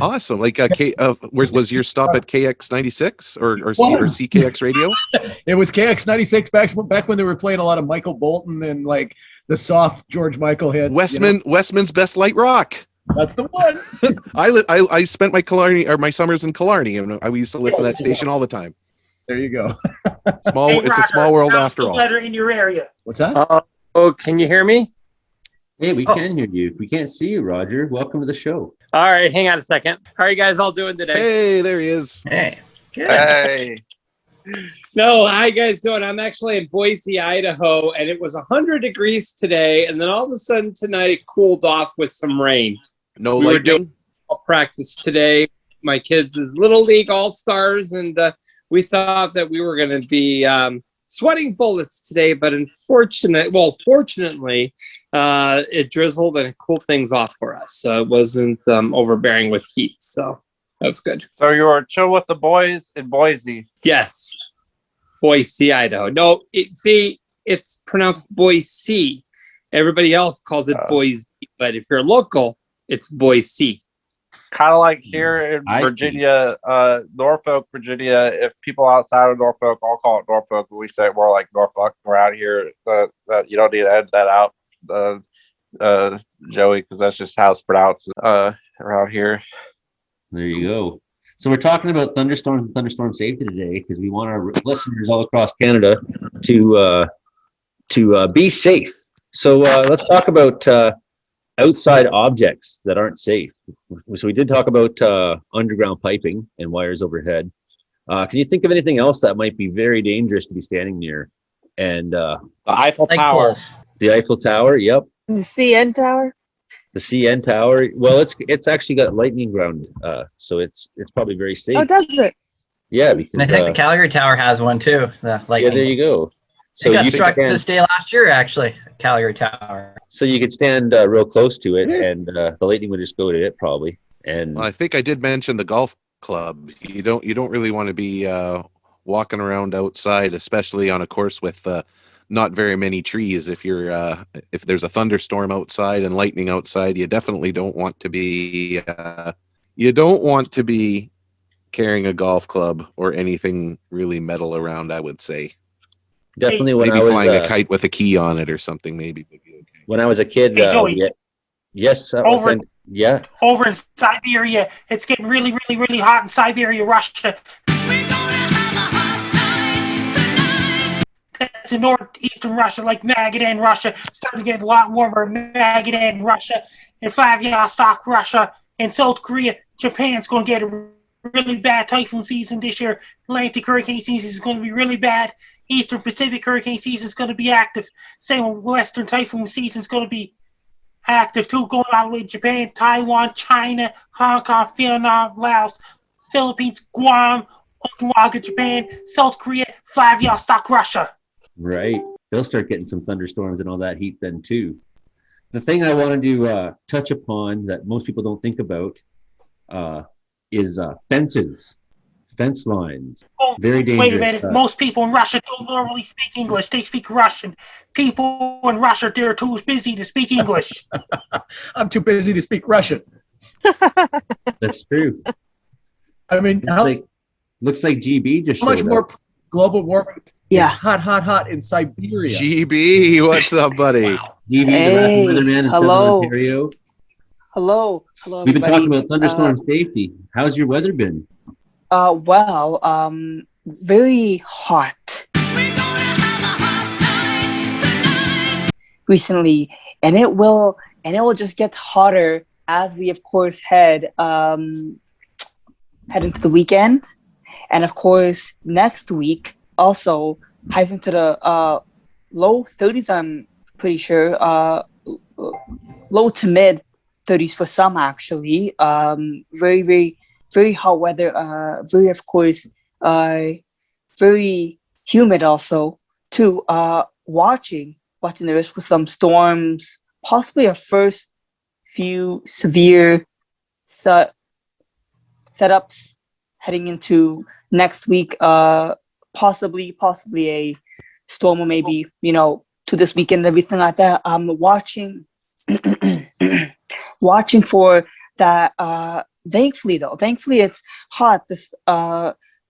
awesome. Like was your stop at KX96 or CKX radio? It was KX96 back when they were playing a lot of Michael Bolton and like the soft George Michael hits. Westman's Best Light Rock. That's the one. I spent my my summers in Killarney, and I used to listen to that station all the time. There you go. It's a small world after all. Weather in your area. What's that? Can you hear me? Hey, we can hear you. We can't see you, Roger. Welcome to the show. All right, hang on a second. How are you guys all doing today? Hey, there he is. Hey, good. Hey. No, how you guys doing? I'm actually in Boise, Idaho, and it was 100 degrees today, and then all of a sudden tonight it cooled off with some rain. No we lightning? were doing practice today. My kids is Little League All-Stars, and we thought that we were going to be sweating bullets today, but fortunately, it drizzled and it cooled things off for us. So it wasn't overbearing with heat. So that's good. So you were chill with the boys in Boise? Yes. Boise, Idaho. No, it's pronounced Boise. Everybody else calls it Boise, but if you're local, it's Boise. Kind of like here in Virginia, Norfolk, Virginia. If people outside of Norfolk all call it Norfolk, we say it more like Norfolk around here. That you don't need to edit that out, Joey, because that's just how it's pronounced around here. There you go. So we're talking about thunderstorms and thunderstorm safety today because we want our listeners all across Canada to be safe. So let's talk about outside objects that aren't safe. So we did talk about underground piping and wires overhead. Can you think of anything else that might be very dangerous to be standing near? And the Eiffel Tower. Poles. The Eiffel Tower, yep. The CN Tower. The CN Tower. Well, it's actually got lightning ground, so it's probably very safe. Oh, does it? Yeah, because And I think the Calgary Tower has one too. The lightning. Yeah, there you go. So it got struck this day last year, actually. Calgary Tower. So you could stand real close to it, and the lightning would just go to it probably. And I think I did mention the golf club. You don't really want to be walking around outside, especially on a course with not very many trees. If there's a thunderstorm outside and lightning outside, you definitely don't want to be carrying a golf club or anything really metal around, I would say. Definitely when maybe I was flying a kite with a key on it or something, maybe. When I was a kid, yes, over in Siberia, it's getting really, really, really hot in Siberia, Russia. That's in northeastern Russia, like Magadan, Russia. Starting to get a lot warmer. Magadan, Russia, and Vladivostok, Russia, and South Korea. Japan's going to get really bad typhoon season this year. Atlantic hurricane season is going to be really bad. Eastern Pacific hurricane season is going to be active. Same with Western typhoon season is going to be active too, going all the way to Japan, Taiwan, China, Hong Kong, Vietnam, Laos, Philippines, Guam, Okinawa, Japan, South Korea, Vladivostok, Russia. Right. They'll start getting some thunderstorms and all that heat then too. The thing I wanted to touch upon that most people don't think about is fences, fence lines. Very dangerous. Wait a minute. Most people in Russia don't normally speak English. They speak Russian. People in Russia, they're too busy to speak English. I'm too busy to speak Russian. That's true. I mean, looks like GB just how much showed more up. global warming? Yeah. Hot in Siberia. GB, what's up, buddy? Wow. GB, the rapid weatherman in Southern Ontario. Hello, We've been everybody. talking about thunderstorm safety. How's your weather been? Very hot recently, and it will just get hotter as we, of course, head into the weekend, and of course next week also heads into the low 30s. I'm pretty sure, low to mid 30s for some actually. Very, very, very hot weather. Very, of course, very humid also too. Watching the risk with some storms, possibly our first few severe setups heading into next week. Possibly a storm or maybe, to this weekend, everything like that. I'm watching for that. Thankfully it's hot this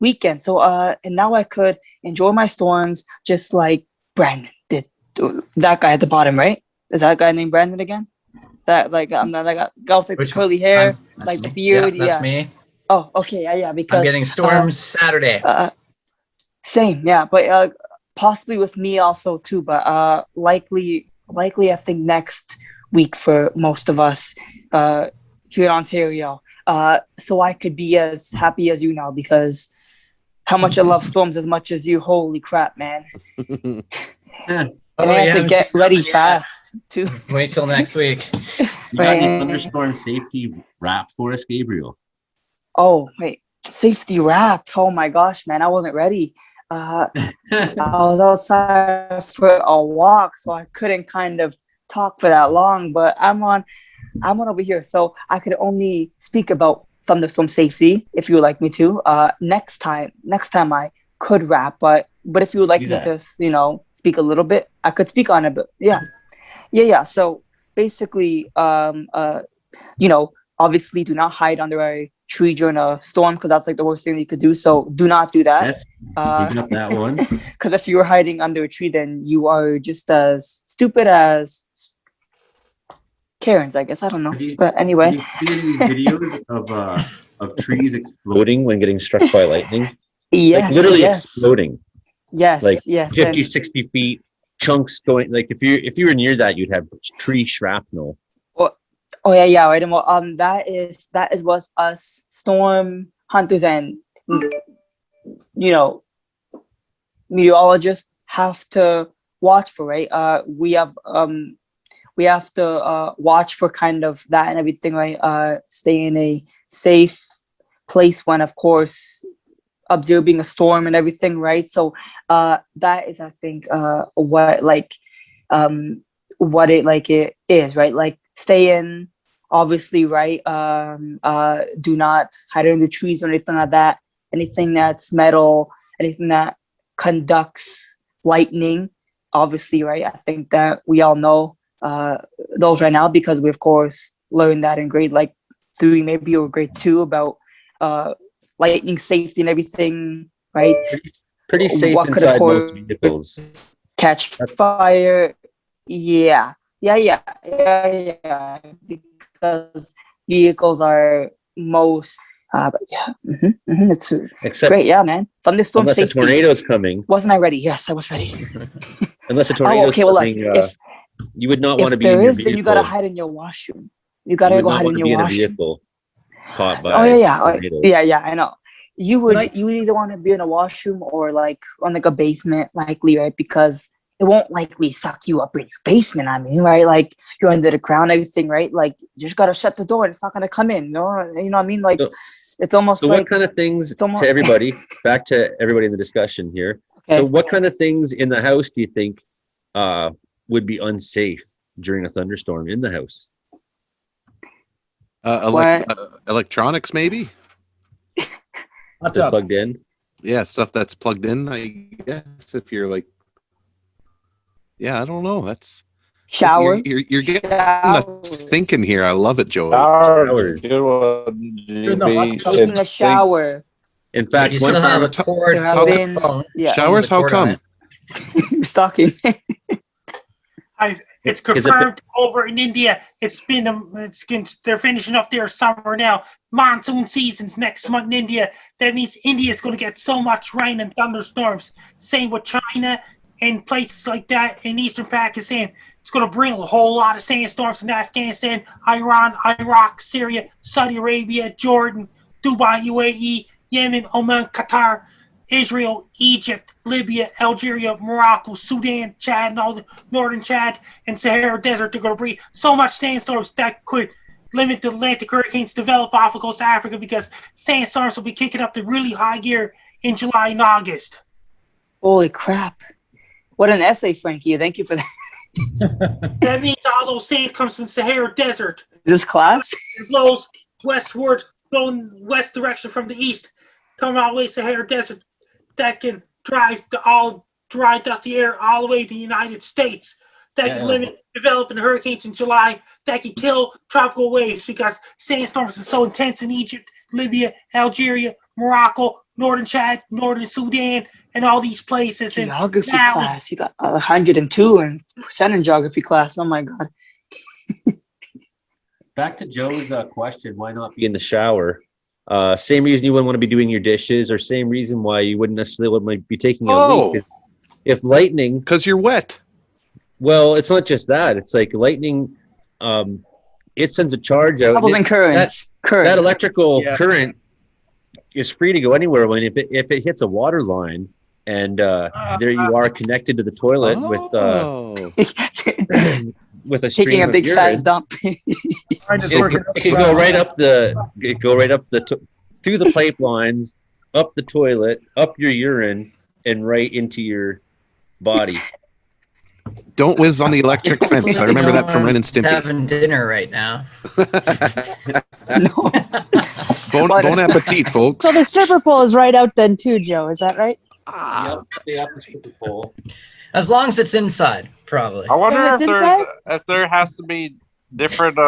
weekend. So and now I could enjoy my storms just like Brandon did. That guy at the bottom, right? Is that guy named Brandon again? That I'm not like guy with the curly hair, like the beard. Yeah, that's me. Oh, okay, yeah. Because I'm getting storms Saturday. Same, yeah, but possibly with me also too. But likely, I think next week for most of us here in Ontario. So I could be as happy as you now because how much I love storms as much as you. Holy crap, man! And I have to get ready fast too. Wait till next week. You got any thunderstorm safety wrap for us, Gabriel? Oh wait, safety wrap. Oh my gosh, man, I wasn't ready. I was outside for a walk, so I couldn't kind of talk for that long. But I'm on over here, so I could only speak about thunderstorm safety if you would like me to. Next time I could wrap, but if you would like me to, speak a little bit, I could speak on it. But yeah. So basically, obviously, do not hide under a tree during a storm because that's like the worst thing you could do. So do not do that. Yes, you got that one. Because if you're hiding under a tree, then you are just as stupid as Karens, I guess. I don't know. But anyway. Have you seen any videos of trees exploding when getting struck by lightning? Yes. Like literally exploding. Yes. Like yes. 50, 60 feet, chunks going. Like if you were near that, you'd have tree shrapnel. Oh yeah, right. And well, that is what us storm hunters and meteorologists have to watch for, right? We have to watch for kind of that and everything, right? Stay in a safe place when, of course, observing a storm and everything, right? So that is, I think, what it is, right? Like stay in, obviously, right? Do not hide in the trees or anything like that. Anything that's metal, anything that conducts lightning, obviously, right? I think that we all know those right now because we, of course, learned that in grade 3, maybe, or grade 2 about lightning safety and everything, right? Pretty safe what could, inside of course, most vehicles. Catch fire. Yeah. Because vehicles are most. But yeah, it's Except, great. Yeah, man. Thunderstorm unless safety. a tornado's coming. Wasn't I ready? Yes, I was ready. Unless a tornado's coming, you would not want to be in your vehicle. Then you gotta hide in your washroom. You gotta go hide in your washroom. caught by. Oh yeah, tornadoes. yeah. I know. You would But you would either want to be in a washroom or like on like a basement, likely, right? Because it won't likely suck you up in your basement. I mean, right? Like you're under the ground, everything, right? Like you just gotta shut the door. And it's not gonna come in. No, you know what I mean? Like So- it's almost So like what kind of things it's almost- to everybody? Back to everybody in the discussion here. Okay. So what kind of things in the house do you think would be unsafe during a thunderstorm in the house? Electronics, maybe. What's They're up? plugged in. Yeah, stuff that's plugged in. I guess if you're like, yeah, I don't know. That's showers. You're getting Showers. thinking here. I love it, Joey. Showers. Good one, You're in the hot GB. tub. Taking a It shower. In fact, You one still have time, a cord There have for the been- phone. yeah. Showers? The How cord on come? it. Stocking. It's it- confirmed over in India. They're finishing up their summer now. Monsoon season's next month in India. That means India's going to get so much rain and thunderstorms. Same with China and places like that in eastern Pakistan. It's going to bring a whole lot of sandstorms in Afghanistan, Iran, Iraq, Syria, Saudi Arabia, Jordan, Dubai, UAE, Yemen, Oman, Qatar, Israel, Egypt, Libya, Algeria, Morocco, Sudan, Chad, and all the northern Chad and Sahara Desert. They're going to bring so much sandstorms that could limit the Atlantic hurricanes develop off the coast of Africa because sandstorms will be kicking up to really high gear in July and August. Holy crap! What an essay, Frankie. Thank you for that. That means all those sand comes from Sahara Desert. This class. It blows westward, going west direction from the east, coming all the way to Sahara Desert. That can drive the all dry, dusty air all the way to the United States. That can limit developing hurricanes in July. That can kill tropical waves because sandstorms are so intense in Egypt, Libya, Algeria, Morocco, northern Chad, northern Sudan, and all these places. And Geography now- class. You got 102 in percent in geography class. Oh my god. back to Joe's question, why not be in the shower? Same reason you wouldn't want to be doing your dishes, or same reason why you wouldn't necessarily want to be taking a leak. If lightning, because you're wet. Well, it's not just that. It's like lightning. It sends a charge out. Bubbles and currents. That electrical Yeah. current is free to go anywhere. When if it hits a water line, and there you are connected to the toilet with a stream Taking a of big urine. fat dump. It could go right up through the pipelines, up the toilet, up your urine, and right into your body. Don't whiz on the electric fence. I remember that from Ren and Stimpy. Having dinner right now. Bon appetit, folks. So the stripper pole is right out then too, Joe. Is that right? Yep, stay up the stripper pole. As long as it's inside, probably. I wonder If if it's there's inside? if there has to be different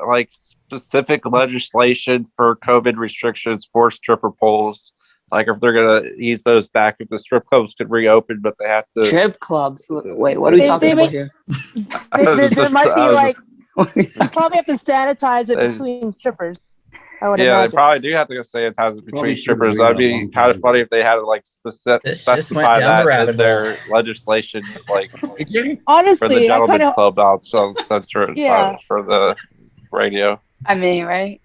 like specific legislation for COVID restrictions for stripper poles. Like if they're gonna ease those back, if the strip clubs could reopen, but they have to. Strip clubs. Wait, what are we They- talking they about make- here? There might be like you probably have to sanitize it Uh, between strippers. I would Yeah, they imagine. probably do have to sanitize it between Probably strippers. should That'd agree be on a long kind of time funny if they had to like This just went specify down the that rabbit in their legislation, like for the Honestly, I kind gentleman's of club out, so censor it Yeah. for the radio. I mean, right?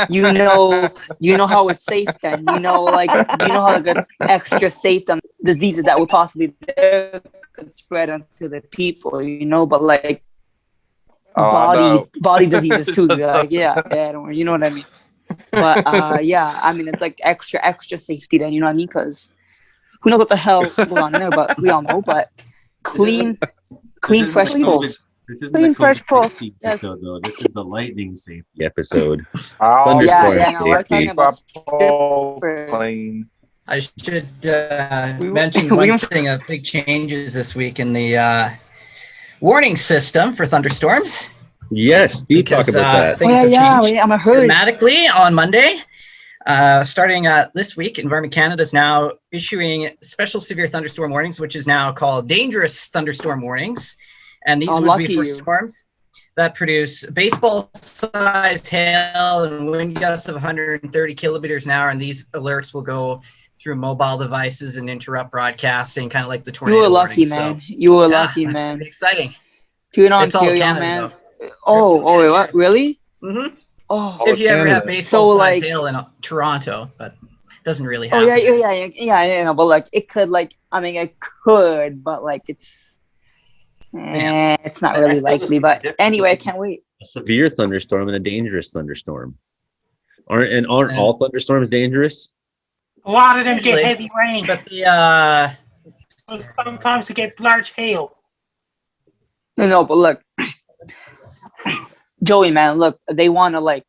you know how it's safe then. You know how it's extra safe than diseases that would possibly could spread onto the people, but like body diseases too. Like, don't worry, you know what I mean. But I mean it's like extra safety then, you know what I mean? Because who knows what the hell goes on there, but we all know. But clean fresh poles. This isn't Clean, the fresh COVID poles. safety Yes. episode, though. This is the lightning safety episode. Oh, Thunderstorm no, we're safety. talking about Pole clean. I should We- mention we- one thing of big changes this week in the warning system for thunderstorms. Yes, you talk Because, about that. things have changed wait, I'm a hurry. dramatically on Monday. Starting this week, Environment Canada is now issuing special severe thunderstorm warnings, which is now called dangerous thunderstorm warnings. And these would lucky be for you. storms that produce baseball-sized hail and wind gusts of 130 kilometers an hour. And these alerts will go through mobile devices and interrupt broadcasting, kind of like the tornado You were lucky, warning. man. So, You were yeah, lucky, that's man. pretty exciting. Here in It's all Ontario, Canada, man. though. Oh, wait, what? Really? Mm-hmm. Oh, If you ever have Canada. baseball So, size like- hail in Toronto, but it doesn't really oh happen. yeah. But like it could, like I mean, it could, but like it's not I really feel the likely. same But difference anyway, I between can't wait. a severe thunderstorm and a dangerous thunderstorm. Aren't all thunderstorms dangerous? A lot of them Usually. get heavy rain. But the So sometimes they get large hail. No, but look, Joey, man, look, they want to like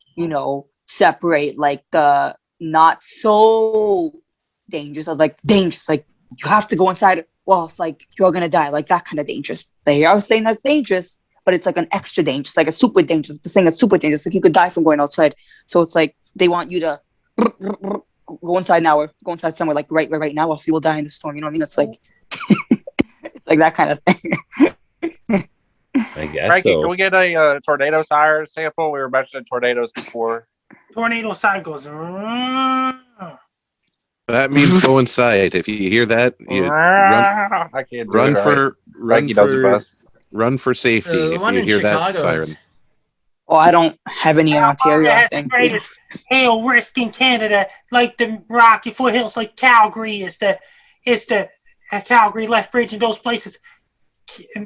separate like the not so dangerous of like dangerous, like you have to go inside. Well, it's like you're gonna die, like that kind of dangerous. They are saying that's dangerous, but it's like an extra dangerous, like a super dangerous. The thing that's super dangerous, like you could die from going outside. So it's like they want you to go inside now or go inside somewhere like right now, else you will die in the storm. You know what I mean? It's like it's like that kind of thing. I guess Frankie, so. can we get a tornado siren sample? We were mentioning tornadoes before. Tornado side goes. That means go inside. If you hear that, you I can't do run it, all for right. run Frankie does it for best. run for safety the if one you in hear Chicago that siren. is Oh, I don't have any in Ontario, I Has the think. greatest hail risk in Canada, like the Rocky foothills, like Calgary is the Calgary Lethbridge and those places.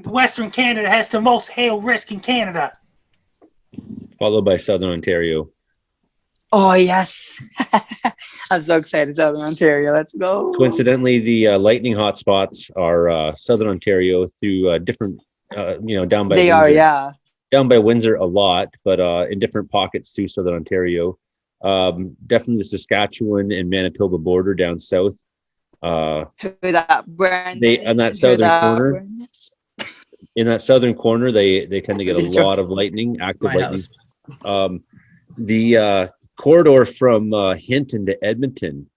Western Canada has the most hail risk in Canada. Followed by Southern Ontario. Oh yes, I'm so excited, Southern Ontario. Let's go. Coincidentally, the lightning hotspots are Southern Ontario through different, down by They Windsor. are, yeah. Down by Windsor a lot, but in different pockets through Southern Ontario. Definitely the Saskatchewan and Manitoba border down south. Heard that, Brandon? On that Heard southern that, corner. Brandon? In that southern corner, they tend to get a Just lot joking. of lightning, active My lightning. The corridor from Hinton to Edmonton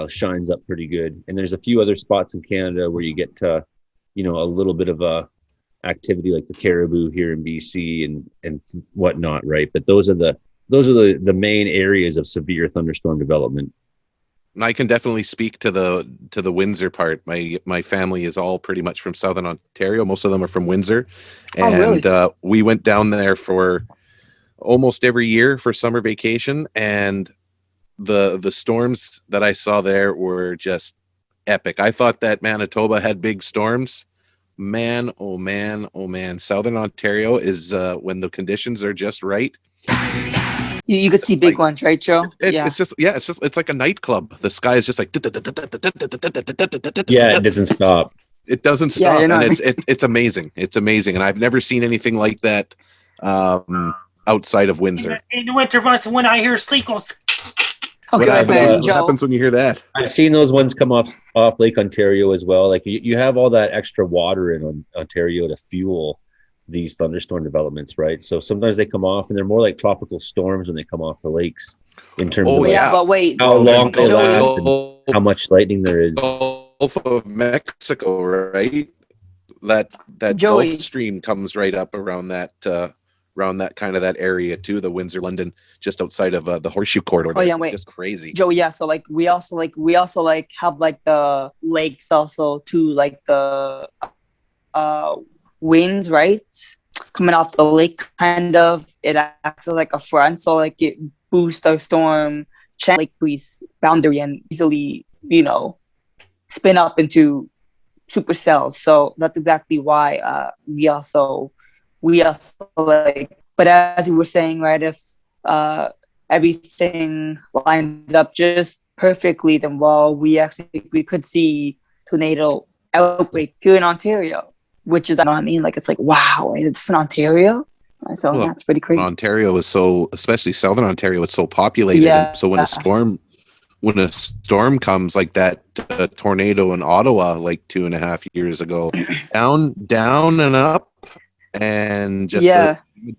shines up pretty good, and there's a few other spots in Canada where you get a little bit of a activity like the Caribou here in BC and whatnot, right? But those are the main areas of severe thunderstorm development. And I can definitely speak to the Windsor part. My family is all pretty much from Southern Ontario. Most of them are from Windsor, and really? We went down there for almost every year for summer vacation. And the storms that I saw there were just epic. I thought that Manitoba had big storms. Man, oh man, oh man! Southern Ontario is when the conditions are just right. You could see big ones, right, Joe? It's like a nightclub. The sky is just like Yeah, it doesn't stop. It doesn't Yeah, stop, you're not- and it's amazing. It's amazing, and I've never seen anything like that outside of Windsor. In the winter months, when I hear sleet goes. Okay, What listen, Joe. happens when you hear that? I've seen those ones come off Lake Ontario as well. Like you have all that extra water in Ontario to fuel these thunderstorm developments, right? So sometimes they come off, and they're more like tropical storms when they come off the lakes in terms of yeah, but wait, how long they Joey- last and how much lightning there is. Gulf of Mexico, right? That Joey. Gulf Stream comes right up around that kind of that area too. The Windsor, London, just outside of the Horseshoe Corridor. Oh yeah, wait. Just crazy. Joe, yeah. So like we also have like the lakes also too, like the winds, right? Coming off the lake, kind of. It acts as like a front, so like it boosts our storm lake breeze boundary and easily, spin up into supercells. So that's exactly why we also like. But as you were saying, right, if everything lines up just perfectly, then we could see tornado outbreak here in Ontario, which is, I mean, like it's like wow, it's in Ontario, so Well, that's pretty crazy. Ontario is especially Southern Ontario, it's so populated. Yeah. And so when a storm comes like that tornado in Ottawa like 2.5 years ago, down and up, and just Yeah.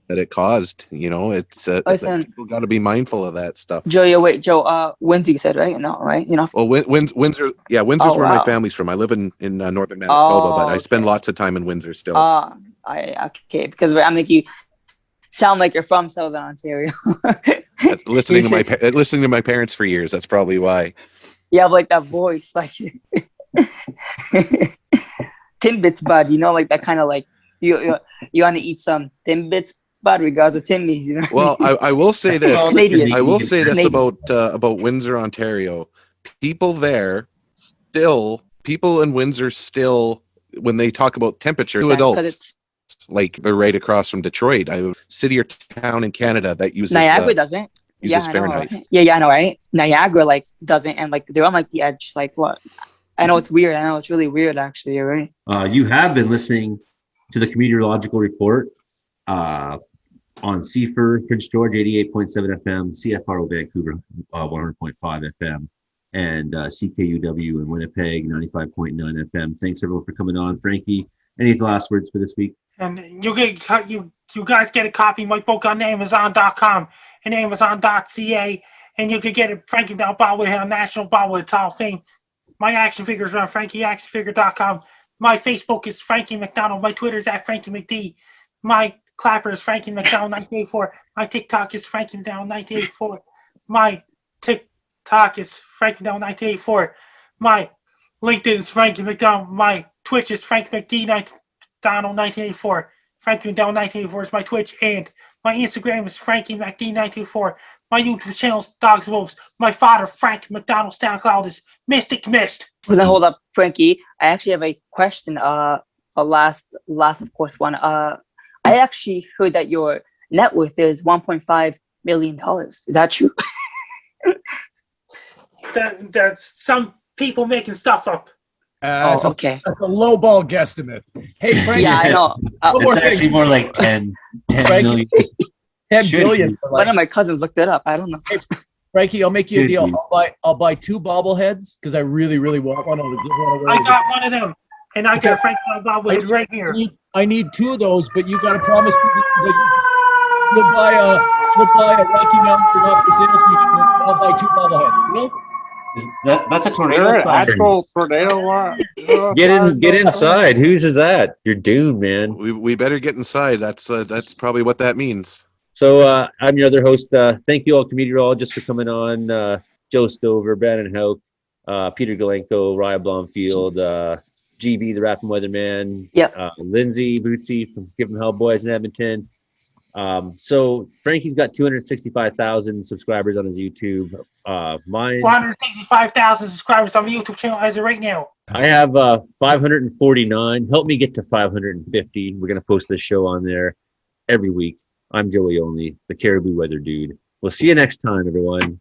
that it caused, it's Listen. people got to be mindful of that stuff. Joe, Windsor, you said, right? No, right? Well, Windsor, Windsor's Oh, where my wow. family's from. I live in northern Manitoba, but I spend lots of time in Windsor still. Okay, because I'm like, you sound like you're from Southern Ontario. listening to my parents for years. That's probably why. You have like that voice, like Timbits, bud. Like that kind of like you want to eat some Timbits, bad regards to Timmy's. You know? Well, I will say this. Canadian. I will say this Canadian. about Windsor, Ontario. People in Windsor still, when they talk about temperature, to Sense, 'cause adults, like they're right across from Detroit. City or town in Canada that uses Niagara doesn't. uses I know, Fahrenheit. right? Yeah, I know, right? Niagara like doesn't, and like they're on like the edge. Like what? I know it's weird. I know it's really weird. Actually, you're right. You have been listening to the Comedeorological Report on CFUR Prince George 88.7 FM, CFRO Vancouver 100.5 FM, and CKUW in Winnipeg 95.9 FM. Thanks everyone for coming on. Frankie, any last words for this week? And you guys get a copy of my book on Amazon.com and Amazon.ca, and you could get it Frankie Down Bobblehead on National Bobblehead Hall of Fame. My action figures are on FrankieActionFigure.com. My Facebook is Frankie MacDonald. My Twitter is at Frankie McD. My clapper is Frankie MacDonald 1984. My TikTok is Frankie MacDonald 1984. My TikTok is Frankie MacDonald 1984. My LinkedIn is Frankie MacDonald. My Twitch is Frank McD 1984. Frankie MacDonald 1984 is my Twitch, and my Instagram is Frankie McD 1984. My YouTube channel is Dogs and Wolves. My father, Frank MacDonald, SoundCloud is Mystic Mist. Hold up, Frankie. I actually have a question. A last of course one. I actually heard that your net worth is $1.5 million. Is that true? That's some people making stuff up. Okay. That's a low ball guesstimate. Hey, Frankie. Yeah, I know. It's actually more like 10 million. 10 billion. One of my cousins looked it up. I don't know. Hey, Frankie, I'll make you a deal. I'll buy 2 bobbleheads because I really, really want one. I got one of them, and I got a Frankie bobblehead right here. I need 2 of those, but you got to promise me that you'll buy a Rocky Mountain off the sale t-shirt. I'll buy 2 bobbleheads. You know? That's a tornado. An actual tornado. Get inside. Whose is that? You're doomed, man. We better get inside. That's probably what that means. So I'm your other host. Thank you all, Comedeorologists, for coming on. Joe Stover, Brandon Houck, Peter Galanko, Ryan Blomfield, GB, the Rapping Weatherman, Lindsay, Bootsy from Give 'em Hell Boys in Edmonton. So Frankie's got 265,000 subscribers on his YouTube. Mine 165,000 subscribers on the YouTube channel as of right now. I have 549. Help me get to 550. We're gonna post this show on there every week. I'm Joey Only, the Caribou Weather Dude. We'll see you next time, everyone.